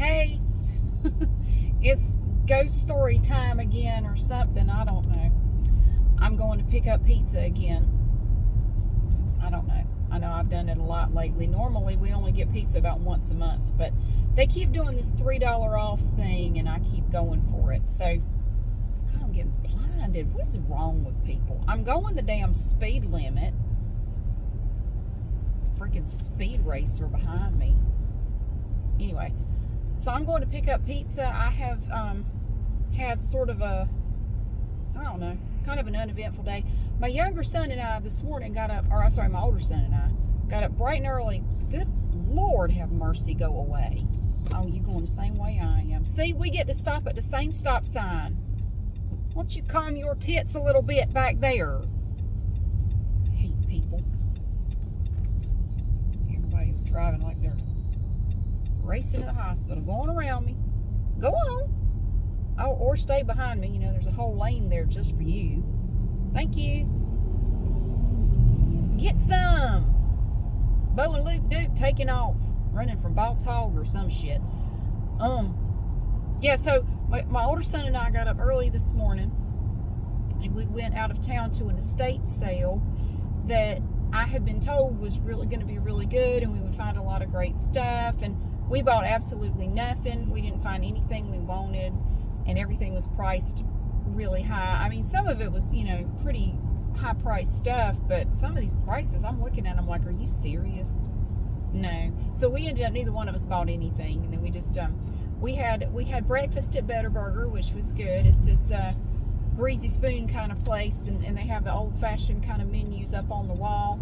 Hey, it's ghost story time again or something. I don't know. I'm going to pick up pizza again. I don't know. I know I've done it a lot lately. Normally, we only get pizza about once a month, but they keep doing this $3 off thing, and I keep going for it. So, God, I'm getting blinded. What is wrong with people? I'm going the damn speed limit. Freaking speed racer behind me. Anyway, so I'm going to pick up pizza. I have had sort of a, I don't know, kind of an uneventful day. My younger son and I this morning got up, or I'm sorry, my older son and I got up bright and early. Good Lord, have mercy, go away. Oh, you going the same way I am. See, we get to stop at the same stop sign. Why don't you calm your tits a little bit back there? I hate people. Everybody driving like they're racing to the hospital, going around me. Go on. Oh, or stay behind me. You know, there's a whole lane there just for you. Thank you. Get some. Bo and Luke Duke taking off, running from Boss Hog or some shit. Yeah, so my older son and I got up early this morning, and we went out of town to an estate sale that I had been told was really going to be really good, and we would find a lot of great stuff. And we bought absolutely nothing. We didn't find anything we wanted, and everything was priced really high. I mean, some of it was, you know, pretty high-priced stuff, but some of these prices, I'm looking at them like, are you serious? No. So we ended up, neither one of us bought anything, and then we just, we had breakfast at Better Burger, which was good. It's this greasy spoon kind of place, and they have the old-fashioned kind of menus up on the wall,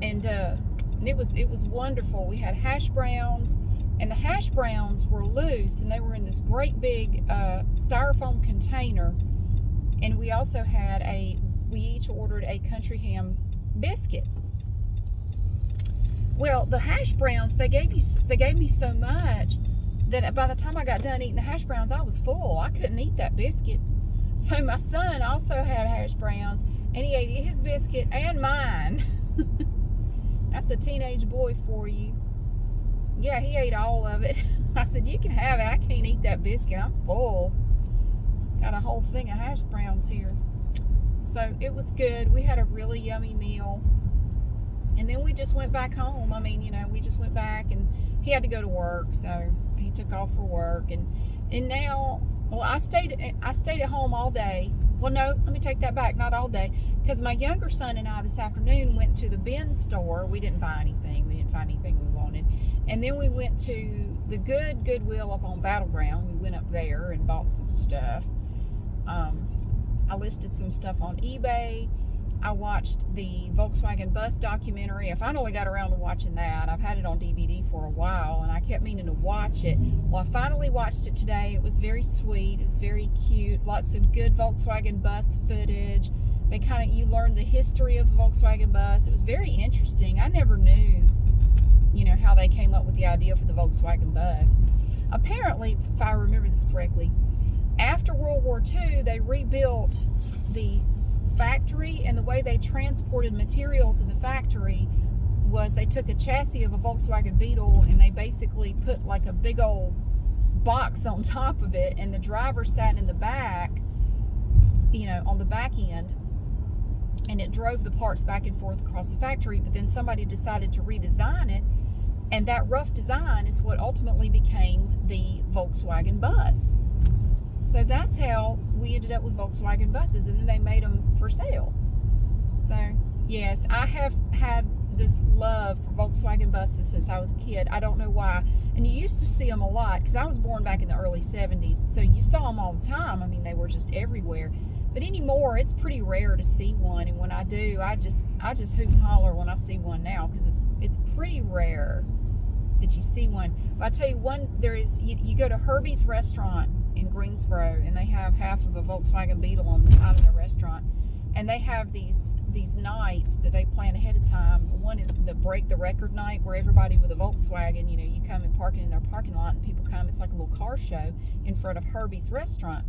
and it was wonderful. We had hash browns, and the hash browns were loose, and they were in this great big styrofoam container. And we also had we each ordered a country ham biscuit. Well, the hash browns, they gave me so much that by the time I got done eating the hash browns, I was full. I couldn't eat that biscuit. So my son also had hash browns, and he ate his biscuit and mine. That's a teenage boy for you. Yeah, he ate all of it. I said, you can have it. I can't eat that biscuit. I'm full. Got a whole thing of hash browns here. So it was good. We had a really yummy meal. And then we just went back home. I mean, you know, we just went back, and he had to go to work, so he took off for work. And now, well, I stayed at home all day. Well, no, let me take that back. Not all day, because my younger son and I this afternoon went to the bin store. We didn't buy anything. We didn't find anything we wanted. And then we went to the Goodwill up on Battleground. We went up there and bought some stuff. I listed some stuff on eBay. I watched the Volkswagen bus documentary. I finally got around to watching that. I've had it on DVD for a while, and I kept meaning to watch it. Well, I finally watched it today. It was very sweet. It was very cute. Lots of good Volkswagen bus footage. You learn the history of the Volkswagen bus. It was very interesting. I never knew, you know, how they came up with the idea for the Volkswagen bus. Apparently, if I remember this correctly, after World War II, they rebuilt the factory, and the way they transported materials in the factory was they took a chassis of a Volkswagen Beetle, and they basically put like a big old box on top of it, and the driver sat in the back, you know, on the back end, and it drove the parts back and forth across the factory. But then somebody decided to redesign it, and that rough design is what ultimately became the Volkswagen bus. So that's how we ended up with Volkswagen buses, and then they made them for sale. So, yes, I have had this love for Volkswagen buses since I was a kid. I don't know why. And you used to see them a lot, because I was born back in the early 70s, so you saw them all the time. I mean, they were just everywhere. But anymore, it's pretty rare to see one, and when I do, I just hoot and holler when I see one now, because it's pretty rare that you see one. But I tell you, you go to Herbie's restaurant in Greensboro, and they have half of a Volkswagen Beetle on the side of their restaurant, and they have these nights that they plan ahead of time. One is the Break the Record night, where everybody with a Volkswagen, you know, you come and park it in their parking lot, and people come. It's like a little car show in front of Herbie's restaurant,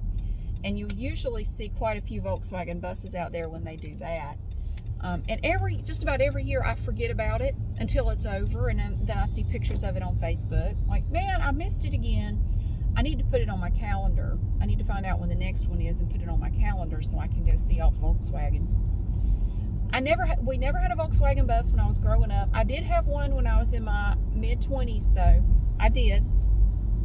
and you usually see quite a few Volkswagen buses out there when they do that. And just about every year I forget about it until it's over, and then I see pictures of it on Facebook. Like, man, I missed it again. I need to put it on my calendar. I need to find out when the next one is and put it on my calendar so I can go see all the Volkswagens. We never had a Volkswagen bus when I was growing up. I did have one when I was in my mid-20s, though. I did.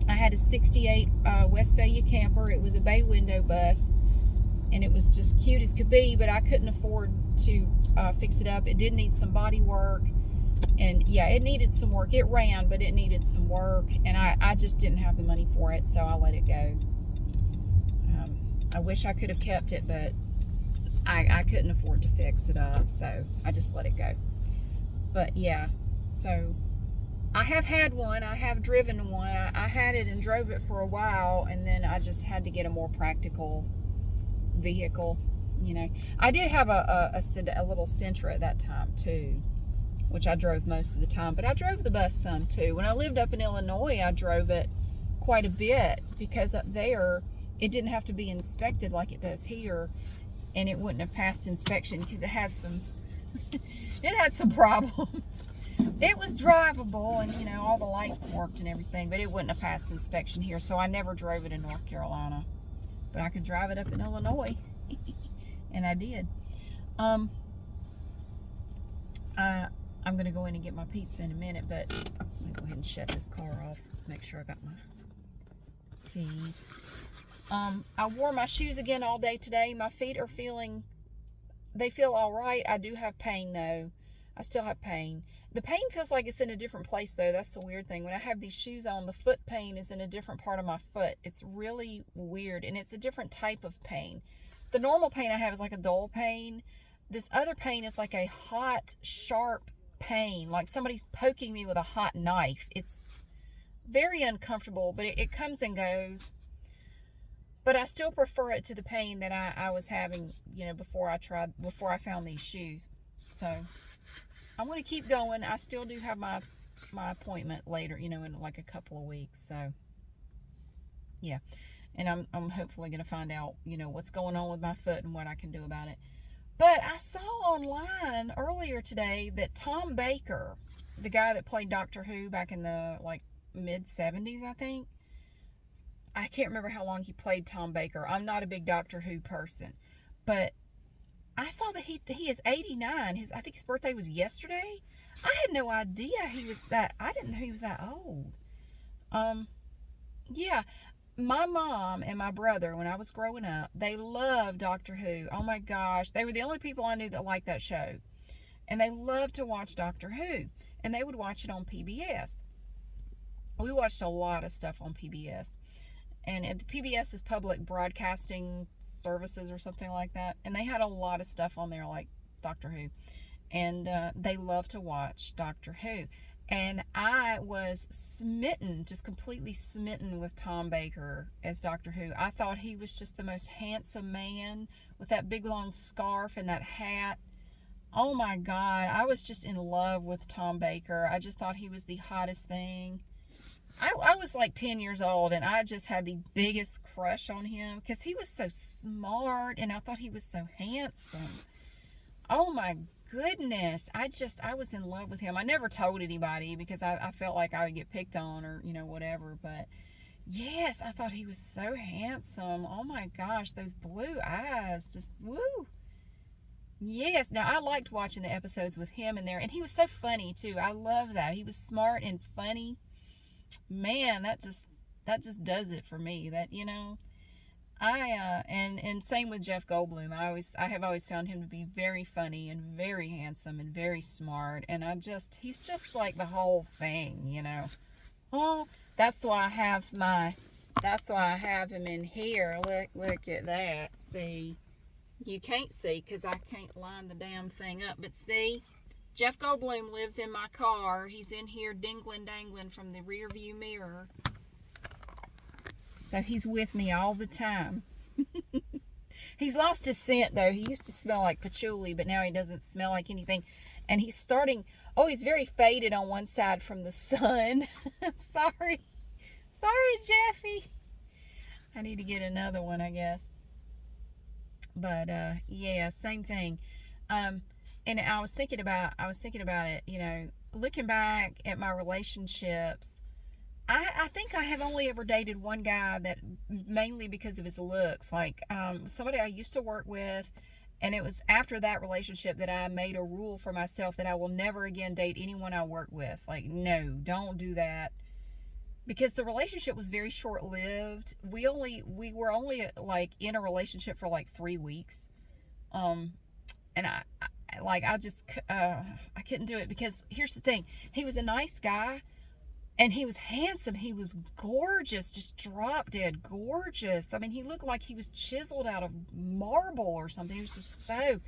I had a 68 Westphalia camper. It was a bay window bus, and it was just cute as could be, but I couldn't afford to fix it up. It did need some body work, and yeah, it needed some work. It ran, but it needed some work, and I just didn't have the money for it, so I let it go. I wish I could have kept it, but I couldn't afford to fix it up, so I just let it go. But yeah, so I have had one. I have driven one. I had it and drove it for a while, and then I just had to get a more practical vehicle. You know, I did have a little Sentra at that time too, which I drove most of the time, but I drove the bus some too. When I lived up in Illinois, I drove it quite a bit because up there it didn't have to be inspected like it does here, and it wouldn't have passed inspection because it had some problems. It was drivable, and you know, all the lights worked and everything, but it wouldn't have passed inspection here, so I never drove it in North Carolina, but I could drive it up in Illinois. And I did. I'm going to go in and get my pizza in a minute, but I'm going to go ahead and shut this car off, make sure I got my keys. I wore my shoes again all day today. My feet are they feel all right. I do have pain, though. I still have pain. The pain feels like it's in a different place, though. That's the weird thing. When I have these shoes on, the foot pain is in a different part of my foot. It's really weird, and it's a different type of pain. The normal pain I have is like a dull pain. This other pain is like a hot, sharp pain, like somebody's poking me with a hot knife. It's very uncomfortable, but it comes and goes. But I still prefer it to the pain that I was having, you know, before I found these shoes. So I'm going to keep going. I still do have my appointment later, you know, in like a couple of weeks. So yeah. And I'm hopefully going to find out, you know, what's going on with my foot and what I can do about it. But I saw online earlier today that Tom Baker, the guy that played Doctor Who back in the like mid-70s, I think. I can't remember how long he played Tom Baker. I'm not a big Doctor Who person, but I saw that he is 89. I think his birthday was yesterday. I had no idea he was that. I didn't know he was that old. Yeah. My mom and my brother, when I was growing up, they loved Doctor Who. Oh my gosh. They were the only people I knew that liked that show. And they loved to watch Doctor Who. And they would watch it on PBS. We watched a lot of stuff on PBS. And the PBS is Public Broadcasting Services or something like that. And they had a lot of stuff on there like Doctor Who. And they loved to watch Doctor Who. And I was smitten, just completely smitten with Tom Baker as Doctor Who. I thought he was just the most handsome man with that big long scarf and that hat. Oh my God, I was just in love with Tom Baker. I just thought he was the hottest thing. I was like 10 years old, and I just had the biggest crush on him because he was so smart, and I thought he was so handsome. Oh my goodness. I was in love with him. I never told anybody because I felt like I would get picked on or, you know, whatever. But yes, I thought he was so handsome. Oh my gosh, those blue eyes, just woo. Yes, now I liked watching the episodes with him in there, and he was so funny too. I love that. He was smart and funny. Man, that just does it for me. That, you know, and same with Jeff Goldblum. I have always found him to be very funny and very handsome and very smart, and he's just like the whole thing, you know. Oh, that's why I have him in here. Look at that. See, you can't see because I can't line the damn thing up, but see, Jeff Goldblum lives in my car. He's in here dangling from the rear view mirror. So he's with me all the time. He's lost his scent, though. He used to smell like patchouli, but now he doesn't smell like anything. And he's very faded on one side from the sun. Sorry, Jeffy. I need to get another one, I guess. But, yeah, same thing. And I was thinking about it, you know, looking back at my relationships. I think I have only ever dated one guy, that mainly because of his looks. Like, somebody I used to work with, and it was after that relationship that I made a rule for myself that I will never again date anyone I work with. Like, no, don't do that. Because the relationship was very short lived. We were only like in a relationship for like 3 weeks. Um, and I just I couldn't do it, because here's the thing: he was a nice guy, and he was handsome. He was gorgeous, just drop dead gorgeous. I mean, he looked like he was chiseled out of marble or something. He was just so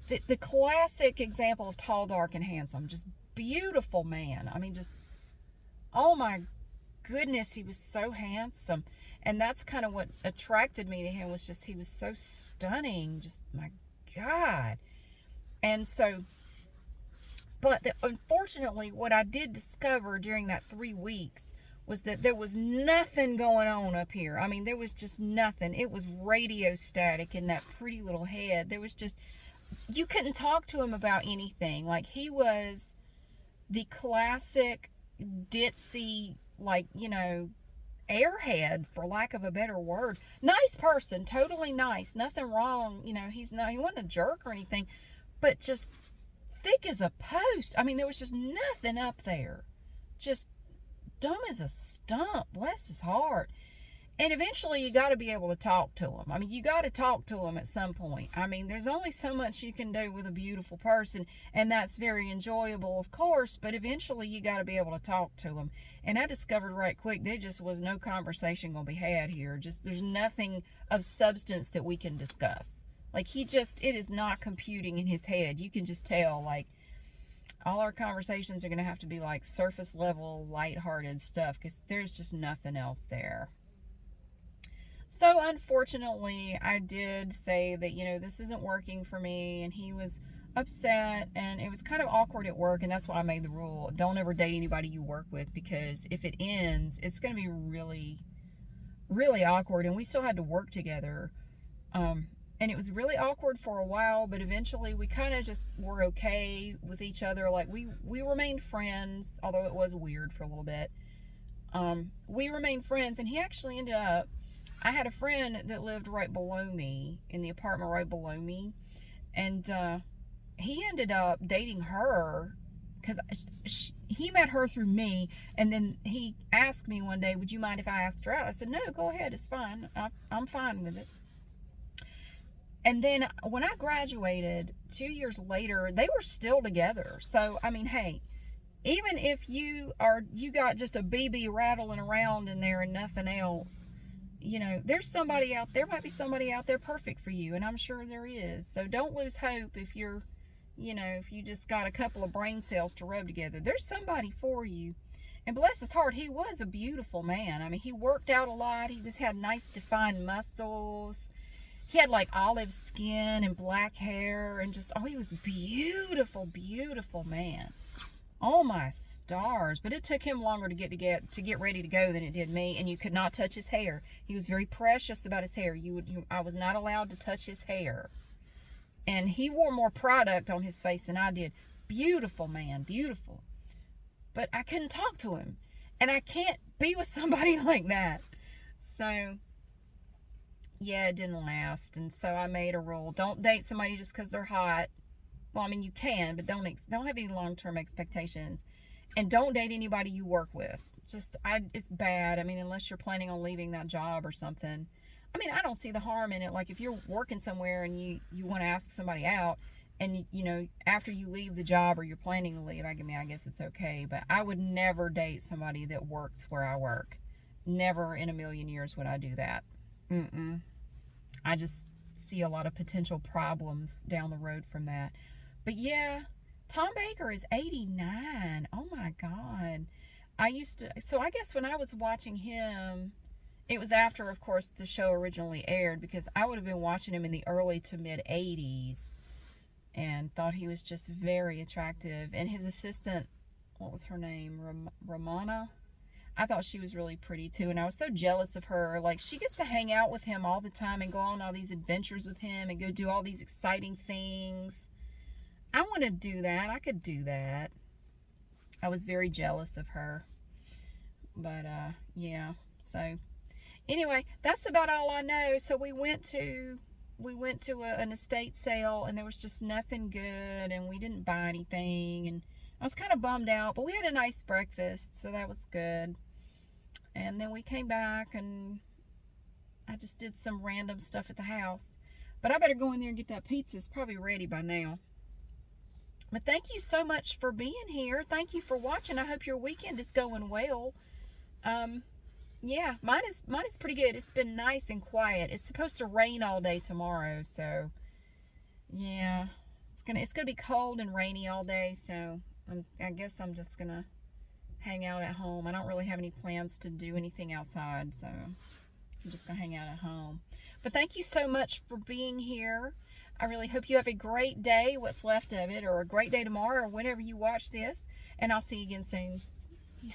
the classic example of tall, dark, and handsome. Just beautiful man. I mean, just, oh my goodness, he was so handsome. And that's kind of what attracted me to him, was just he was so stunning. Just, my God. And so, but unfortunately, what I did discover during that 3 weeks was that there was nothing going on up here. I mean, there was just nothing. It was radio static in that pretty little head. There was just, you couldn't talk to him about anything. Like, he was the classic ditzy, like, you know, airhead, for lack of a better word. Nice person, totally nice, nothing wrong. You know, he wasn't a jerk or anything, but just thick as a post. I mean, there was just nothing up there. Just dumb as a stump. Bless his heart. And eventually you got to be able to talk to him. I mean, you got to talk to him at some point. I mean, there's only so much you can do with a beautiful person, and that's very enjoyable, of course, but eventually you got to be able to talk to him. And I discovered right quick there just was no conversation going to be had here. Just, there's nothing of substance that we can discuss. Like, it is not computing in his head. You can just tell, like, all our conversations are going to have to be like surface level, lighthearted stuff, because there's just nothing else there. So unfortunately, I did say that, you know, this isn't working for me, and he was upset, and it was kind of awkward at work, and that's why I made the rule: don't ever date anybody you work with, because if it ends, it's going to be really, really awkward. And we still had to work together. And it was really awkward for a while, but eventually we kind of just were okay with each other. Like, we remained friends, although it was weird for a little bit. We remained friends, and he actually ended up, I had a friend that lived right below me, in the apartment right below me, and he ended up dating her, because he met her through me, and then he asked me one day, would you mind if I asked her out? I said, no, go ahead, it's fine. I'm fine with it. And then when I graduated 2 years later, they were still together. So, I mean, hey, even if you got just a BB rattling around in there and nothing else, you know, there's somebody out there, might be somebody out there perfect for you, and I'm sure there is. So don't lose hope if you're, you know, if you just got a couple of brain cells to rub together. There's somebody for you. And bless his heart, he was a beautiful man. I mean, he worked out a lot. He just had nice defined muscles. He had like olive skin and black hair, and just, oh, he was beautiful, beautiful man. Oh my stars. But it took him longer to get ready to go than it did me, and you could not touch his hair. He was very precious about his hair. I was not allowed to touch his hair. And he wore more product on his face than I did. Beautiful man, beautiful. But I couldn't talk to him, and I can't be with somebody like that. So yeah, it didn't last. And so I made a rule: don't date somebody just because they're hot. Well, I mean, you can, but don't have any long-term expectations. And don't date anybody you work with. It's bad. I mean, unless you're planning on leaving that job or something. I mean, I don't see the harm in it. Like, if you're working somewhere and you want to ask somebody out, and you know, after you leave the job, or you're planning to leave, I guess it's okay. But I would never date somebody that works where I work. Never in a million years would I do that. I just see a lot of potential problems down the road from that. But yeah, Tom Baker is 89. Oh my God. So I guess when I was watching him, it was after, of course, the show originally aired, because I would have been watching him in the early to mid 80s and thought he was just very attractive. And his assistant, what was her name? Ramona? I thought she was really pretty too, and I was so jealous of her. Like, she gets to hang out with him all the time and go on all these adventures with him and go do all these exciting things. I want to do that. I could do that. I was very jealous of her. But, yeah. So, anyway, that's about all I know. So we went to an estate sale, and there was just nothing good, and we didn't buy anything, and I was kind of bummed out, but we had a nice breakfast, so that was good. And then we came back, and I just did some random stuff at the house. But I better go in there and get that pizza. It's probably ready by now. But thank you so much for being here. Thank you for watching. I hope your weekend is going well. Yeah, mine is pretty good. It's been nice and quiet. It's supposed to rain all day tomorrow, so yeah, it's gonna be cold and rainy all day. So I guess I'm just gonna hang out at home. I don't really have any plans to do anything outside, so I'm just gonna hang out at home. But thank you so much for being here. I really hope you have a great day, what's left of it, or a great day tomorrow, or whenever you watch this. And I'll see you again soon. Yeah.